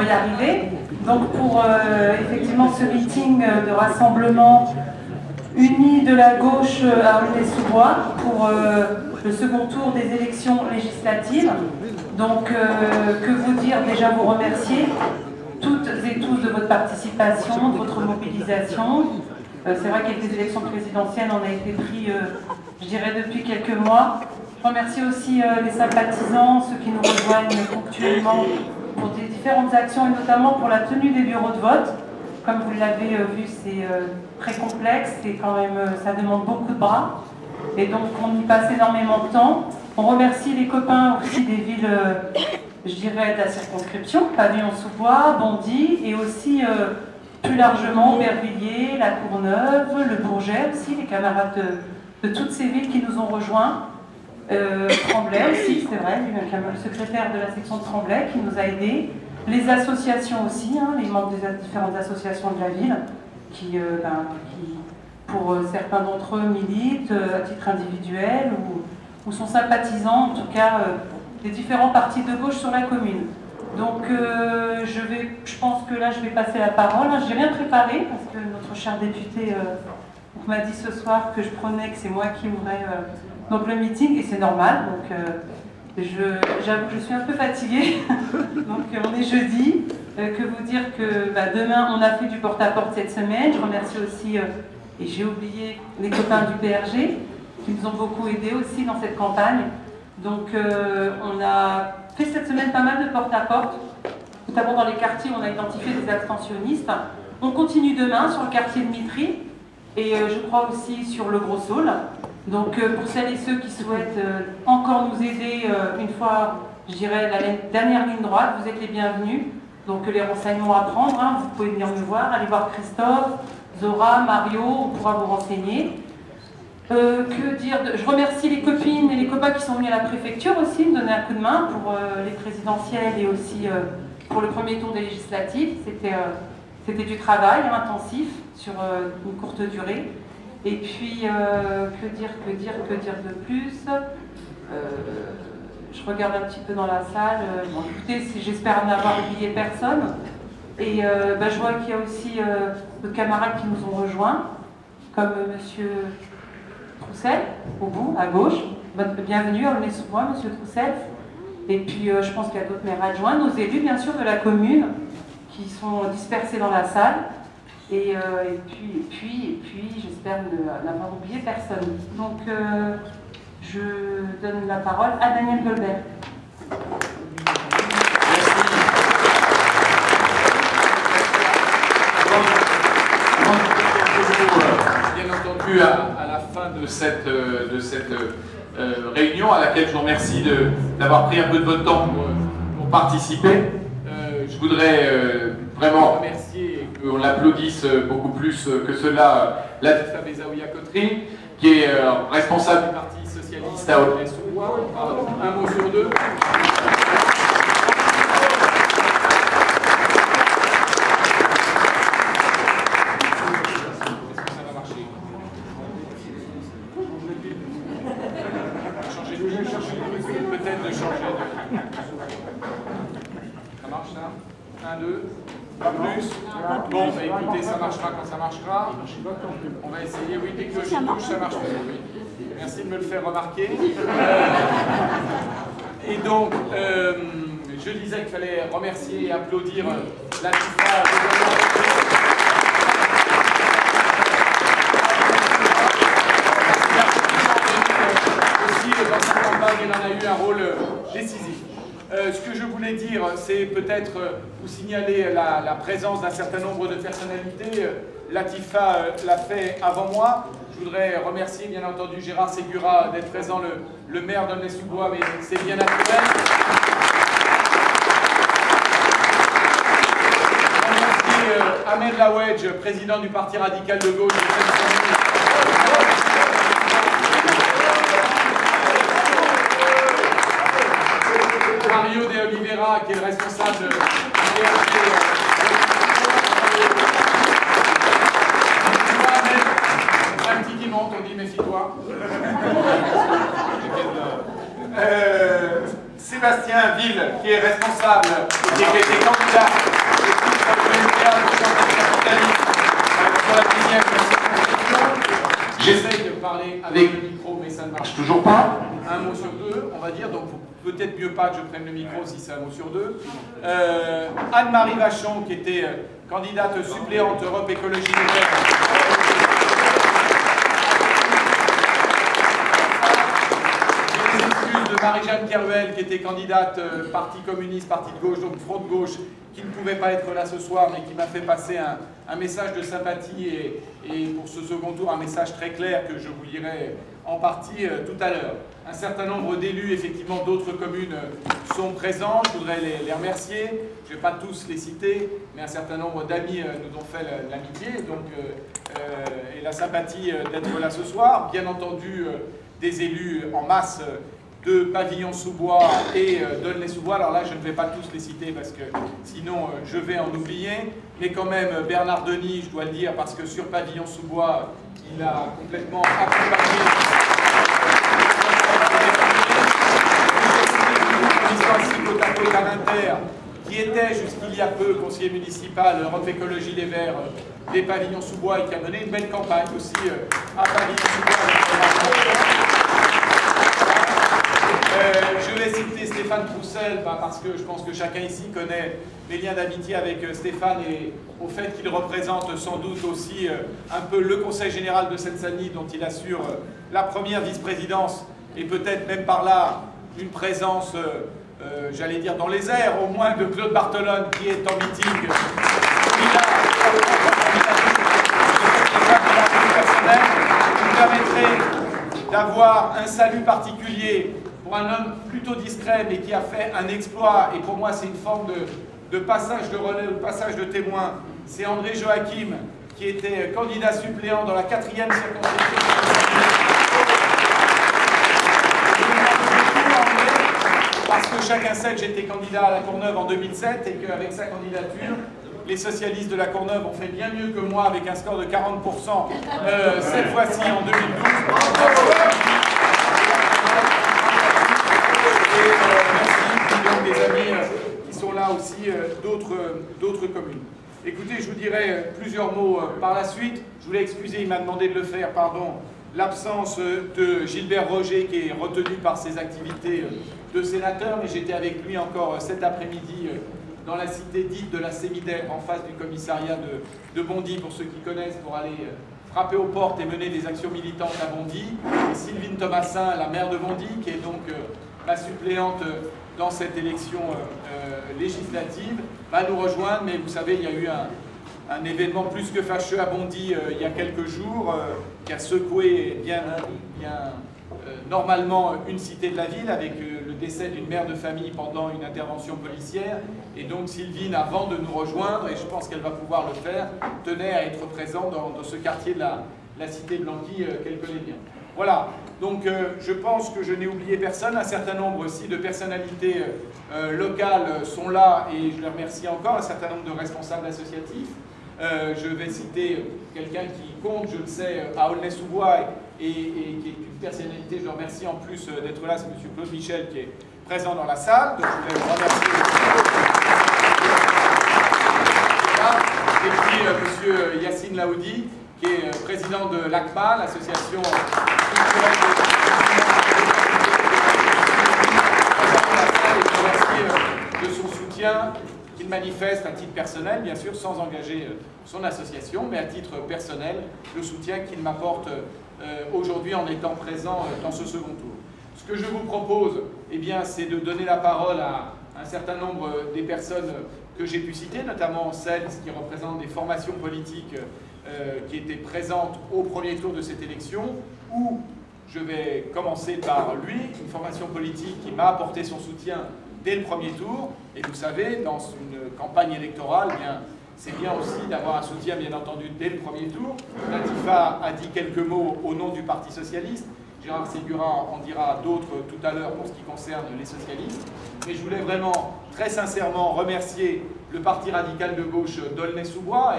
va y arriver. Donc pour effectivement ce meeting de rassemblement uni de la gauche à Aulnay-sous-Bois pour le second tour des élections législatives. Donc que vous dire, déjà vous remercier toutes et tous de votre participation, de votre mobilisation. C'est vrai qu'avec les élections présidentielles, on a été pris, je dirais, depuis quelques mois. Je remercie aussi les sympathisants, ceux qui nous rejoignent ponctuellement pour des différentes actions et notamment pour la tenue des bureaux de vote. Comme vous l'avez vu, c'est très complexe et quand même, ça demande beaucoup de bras. Et donc, on y passe énormément de temps. On remercie les copains aussi des villes, je dirais, de la circonscription, Pavillon-sous-Bois, Bondy, et aussi plus largement Aubervilliers, La Courneuve, le Bourget aussi, les camarades de toutes ces villes qui nous ont rejoints. Tremblay aussi, c'est vrai, le secrétaire de la section de Tremblay qui nous a aidés. Les associations aussi, hein, les membres des différentes associations de la ville qui pour certains d'entre eux, militent à titre individuel ou sont sympathisants, en tout cas, des différents partis de gauche sur la commune. Donc, je pense que là, je vais passer la parole. Je n'ai rien préparé parce que notre cher député m'a dit ce soir que je prenais, que c'est moi qui ouvrais donc le meeting, et c'est normal. Donc, j'avoue que je suis un peu fatiguée. Donc, on est jeudi. Que vous dire que demain, on a fait du porte-à-porte cette semaine. Je remercie aussi, et j'ai oublié, les copains du PRG qui nous ont beaucoup aidés aussi dans cette campagne. Donc, on a fait cette semaine pas mal de porte-à-porte, notamment dans les quartiers où on a identifié des abstentionnistes. On continue demain sur le quartier de Mitry et je crois aussi sur le Gros Saule. Donc, pour celles et ceux qui souhaitent encore nous aider une fois, je dirais, la dernière ligne droite, vous êtes les bienvenus. Donc, les renseignements à prendre, hein, vous pouvez venir me voir, aller voir Christophe, Zora, Mario, on pourra vous renseigner. Que dire Je remercie les copines et les copains qui sont venus à la préfecture aussi, me donner un coup de main pour les présidentielles et aussi pour le premier tour des législatives. C'était du travail intensif sur une courte durée. Et puis, que dire de plus Je regarde un petit peu dans la salle. Bon, écoutez, j'espère n'avoir oublié personne. Et je vois qu'il y a aussi d'autres camarades qui nous ont rejoints, comme monsieur Troussel, au bout, à gauche. Bienvenue à Aulnay-sous-Bois, monsieur Troussel. Et puis, je pense qu'il y a d'autres maires adjoints, nos élus, bien sûr, de la commune, qui sont dispersés dans la salle. Et puis j'espère n'avoir oublié personne. Donc, je donne la parole à Daniel Goldberg. Bien entendu, à la fin de cette réunion, à laquelle je vous remercie d'avoir pris un peu de votre temps pour participer, je voudrais vraiment remercier et qu'on l'applaudisse beaucoup plus que cela, Latifa Bezaouia Kotri, qui est responsable du Parti Socialiste à Aulnay-sous-Bois. Un mot sur deux. Peut-être de changer de... Ça marche ça 1, 2, pas plus. Bon, écoutez, ça marchera quand ça marchera. On va essayer, oui, dès que je touche, ça marche plus. Oui. Merci de me le faire remarquer. Et donc, je disais qu'il fallait remercier et applaudir Latifa. Dans cette campagne, elle en a eu un rôle décisif. Ce que je voulais dire, c'est peut-être vous signaler la présence d'un certain nombre de personnalités. Latifa l'a fait avant moi. Je voudrais remercier bien entendu Gérard Ségura d'être présent, le maire d'Aulnay-sous-Bois, mais c'est bien naturel. Remercier Ahmed Lawedge, président du Parti radical de gauche. Mario de Oliveira, qui est le responsable du PRG. Un petit qui monte, on dit méfie-toi. Sébastien Ville, qui est responsable et qui a été candidat sur la 10e circonscription. J'essaye de parler avec le micro, mais ça ne marche toujours pas. Un mot sur deux, on va dire, donc peut-être mieux pas que je prenne le micro si c'est un mot sur deux. Anne-Marie Vachon, qui était candidate suppléante Europe Écologie Les Verts. De Marie-Jeanne Kerouel, qui était candidate Parti communiste, Parti de gauche, donc Front de gauche, qui ne pouvait pas être là ce soir, mais qui m'a fait passer un message de sympathie et pour ce second tour, un message très clair que je vous lirai en partie tout à l'heure. Un certain nombre d'élus, effectivement, d'autres communes sont présents. Je voudrais les remercier. Je ne vais pas tous les citer, mais un certain nombre d'amis nous ont fait l'amitié et la sympathie d'être là ce soir. Bien entendu, des élus en masse de Pavillon-sous-Bois et d'Aulnay-sous-Bois. Alors là, je ne vais pas tous les citer parce que sinon je vais en oublier. Mais quand même, Bernard Denis, je dois le dire, parce que sur Pavillon-sous-Bois, il a complètement accompagné qui était jusqu'il y a peu conseiller municipal Europe Écologie Les Verts des Pavillons-sous-Bois et qui a mené une belle campagne aussi à Pavillon-sous-Bois. Je vais citer Stéphane Troussel parce que je pense que chacun ici connaît mes liens d'amitié avec Stéphane et au fait qu'il représente sans doute aussi un peu le Conseil général de Seine-Saint-Denis dont il assure la première vice-présidence et peut-être même par là une présence, j'allais dire dans les airs, au moins de Claude Barthelone qui est en meeting. Vous permettrait d'avoir un salut particulier pour un homme plutôt discret mais qui a fait un exploit, et pour moi c'est une forme de passage de relais, de passage de témoin. C'est André Joachim qui était candidat suppléant dans la 4e circonscription. Parce que chacun sait que j'étais candidat à la Courneuve en 2007 et qu'avec sa candidature, les socialistes de la Courneuve ont fait bien mieux que moi avec un score de 40% cette fois-ci en 2012. Merci des amis qui sont là aussi d'autres communes. Écoutez, je vous dirai plusieurs mots par la suite. Je voulais excuser, il m'a demandé de le faire, pardon, l'absence de Gilbert Roger qui est retenu par ses activités de sénateur, mais j'étais avec lui encore cet après-midi dans la cité dite de la Sémidère, en face du commissariat de Bondy, pour ceux qui connaissent, pour aller frapper aux portes et mener des actions militantes à Bondy. Et Sylvine Thomasin, la maire de Bondy, qui est donc ma suppléante dans cette élection législative, va nous rejoindre. Mais vous savez, il y a eu un événement plus que fâcheux à Bondy il y a quelques jours, qui a secoué bien normalement une cité de la ville avec le décès d'une mère de famille pendant une intervention policière. Et donc Sylvine, avant de nous rejoindre, et je pense qu'elle va pouvoir le faire, tenait à être présente dans ce quartier de la cité de Blanqui qu'elle connaît bien. Voilà, donc je pense que je n'ai oublié personne. Un certain nombre aussi de personnalités locales sont là et je les remercie encore, un certain nombre de responsables associatifs. Je vais citer quelqu'un qui compte, je le sais, à Aulnay-sous-Bois et qui est une personnalité. Je le remercie en plus d'être là, c'est M. Claude Michel qui est présent dans la salle. Donc je voulais le remercier. Et puis M. Yacine Laoudi, qui est président de l'ACMA, l'association culturelle de son soutien qu'il manifeste à titre personnel, bien sûr, sans engager son association, mais à titre personnel, le soutien qu'il m'apporte aujourd'hui en étant présent dans ce second tour. Ce que je vous propose, eh bien, c'est de donner la parole à un certain nombre des personnes que j'ai pu citer, notamment celles qui représentent des formations politiques qui étaient présentes au premier tour de cette élection, où je vais commencer par lui, une formation politique qui m'a apporté son soutien dès le premier tour. Et vous savez, dans une campagne électorale, c'est bien aussi d'avoir un soutien, bien entendu, dès le premier tour. Latifa a dit quelques mots au nom du Parti socialiste. Gérard Ségura en dira d'autres tout à l'heure pour ce qui concerne les socialistes. Mais je voulais vraiment, très sincèrement, remercier le Parti radical de gauche d'Aulnay-sous-Bois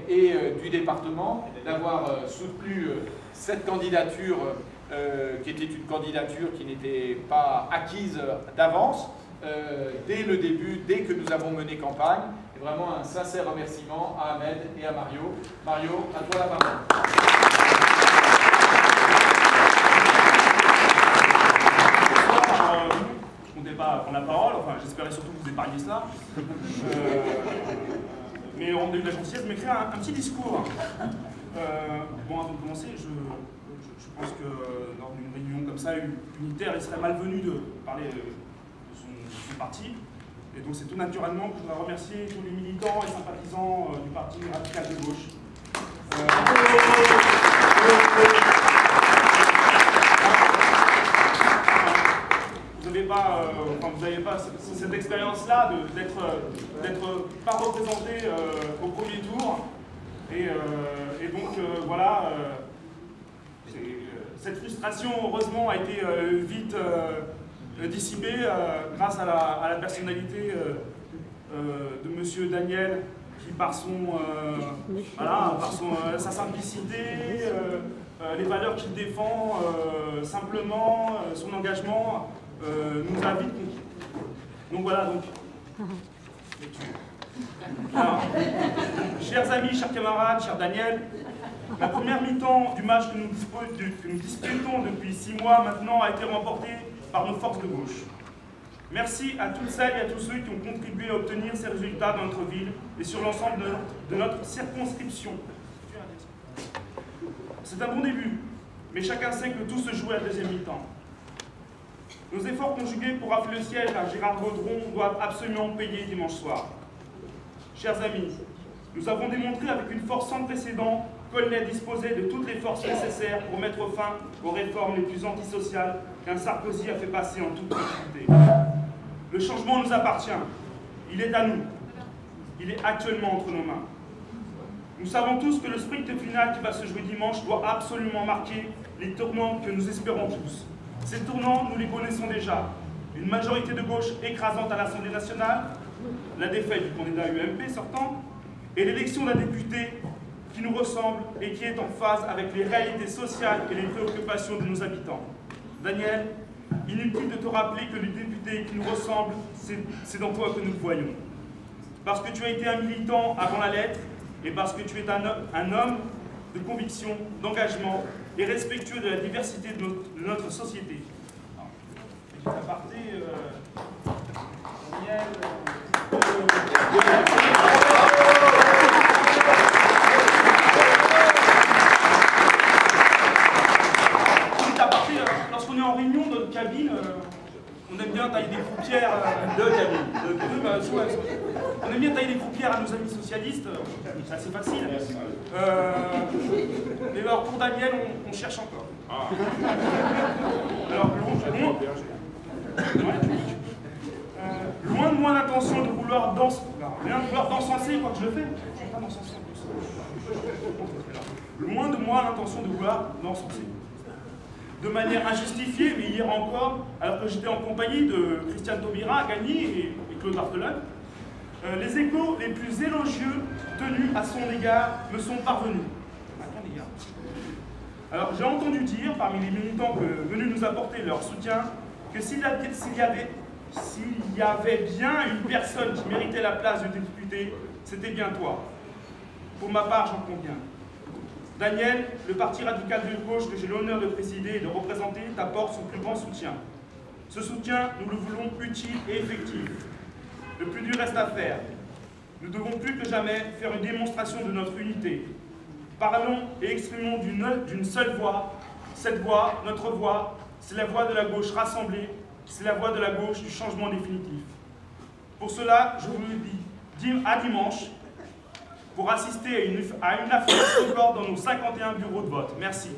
et du département d'avoir soutenu cette candidature qui était une candidature qui n'était pas acquise d'avance, dès le début, dès que nous avons mené campagne. Et vraiment un sincère remerciement à Ahmed et à Mario. Mario, à toi la parole. Je ne comptais pas prendre la parole, enfin j'espérais surtout que vous épargniez ça. Mais on a eu la gentillesse de m'écrire un petit discours. Bon, avant de commencer, je pense que lors d'une réunion comme ça, unitaire, il serait malvenu de parler de son parti. Et donc c'est tout naturellement que je voudrais remercier tous les militants et sympathisants du Parti radical de gauche. Vous n'avez pas cette expérience-là d'être pas représenté au premier tour. Et donc voilà, cette frustration heureusement a été vite dissipée grâce à la personnalité de monsieur Daniel qui par sa simplicité, les valeurs qu'il défend simplement, son engagement nous a vite conquis. Donc voilà, alors, chers amis, chers camarades, cher Daniel, la première mi-temps du match que nous disputons depuis 6 mois maintenant a été remportée par nos forces de gauche. Merci à toutes celles et à tous ceux qui ont contribué à obtenir ces résultats dans notre ville et sur l'ensemble de notre circonscription. C'est un bon début, mais chacun sait que tout se joue à la deuxième mi-temps. Nos efforts conjugués pour rafler le siège à Gérard Gaudron doivent absolument payer dimanche soir. Chers amis, nous avons démontré avec une force sans précédent qu'Aulnay disposait de toutes les forces nécessaires pour mettre fin aux réformes les plus antisociales qu'un Sarkozy a fait passer en toute tranquillité. Le changement nous appartient. Il est à nous. Il est actuellement entre nos mains. Nous savons tous que le sprint final qui va se jouer dimanche doit absolument marquer les tournants que nous espérons tous. Ces tournants, nous les connaissons déjà. Une majorité de gauche écrasante à l'Assemblée nationale, la défaite du candidat UMP sortant, et l'élection d'un député qui nous ressemble et qui est en phase avec les réalités sociales et les préoccupations de nos habitants. Daniel, inutile de te rappeler que le député qui nous ressemble, c'est dans toi que nous le voyons. Parce que tu as été un militant avant la lettre, et parce que tu es un homme de conviction, d'engagement, et respectueux de la diversité de notre société. Petit aparté, Daniel, lorsqu'on est en réunion dans notre cabine, on aime bien tailler des croupières. On aime bien tailler des croupières à nos amis socialistes, c'est assez facile. Mais alors pour Daniel, on cherche encore. Alors loin de moi l'intention de vouloir d'encenser, quoi que je le fais. Loin de moi l'intention de vouloir d'encenser. De manière injustifiée, mais hier encore, alors que j'étais en compagnie de Christiane Taubira, Gagny et Claude Barthelin, les échos les plus élogieux tenus à son égard me sont parvenus. Alors j'ai entendu dire, parmi les militants venus nous apporter leur soutien, que s'il y avait bien une personne qui méritait la place de député, c'était bien toi. Pour ma part, j'en conviens. Daniel, le Parti radical de gauche que j'ai l'honneur de présider et de représenter t'apporte son plus grand soutien. Ce soutien, nous le voulons utile et effectif. Le plus dur reste à faire. Nous devons plus que jamais faire une démonstration de notre unité. Parlons et exprimons d'une seule voix. Cette voix, notre voix, c'est la voix de la gauche rassemblée, c'est la voix de la gauche du changement définitif. Pour cela, je vous le dis à dimanche, pour assister à une affaire record dans nos 51 bureaux de vote. Merci.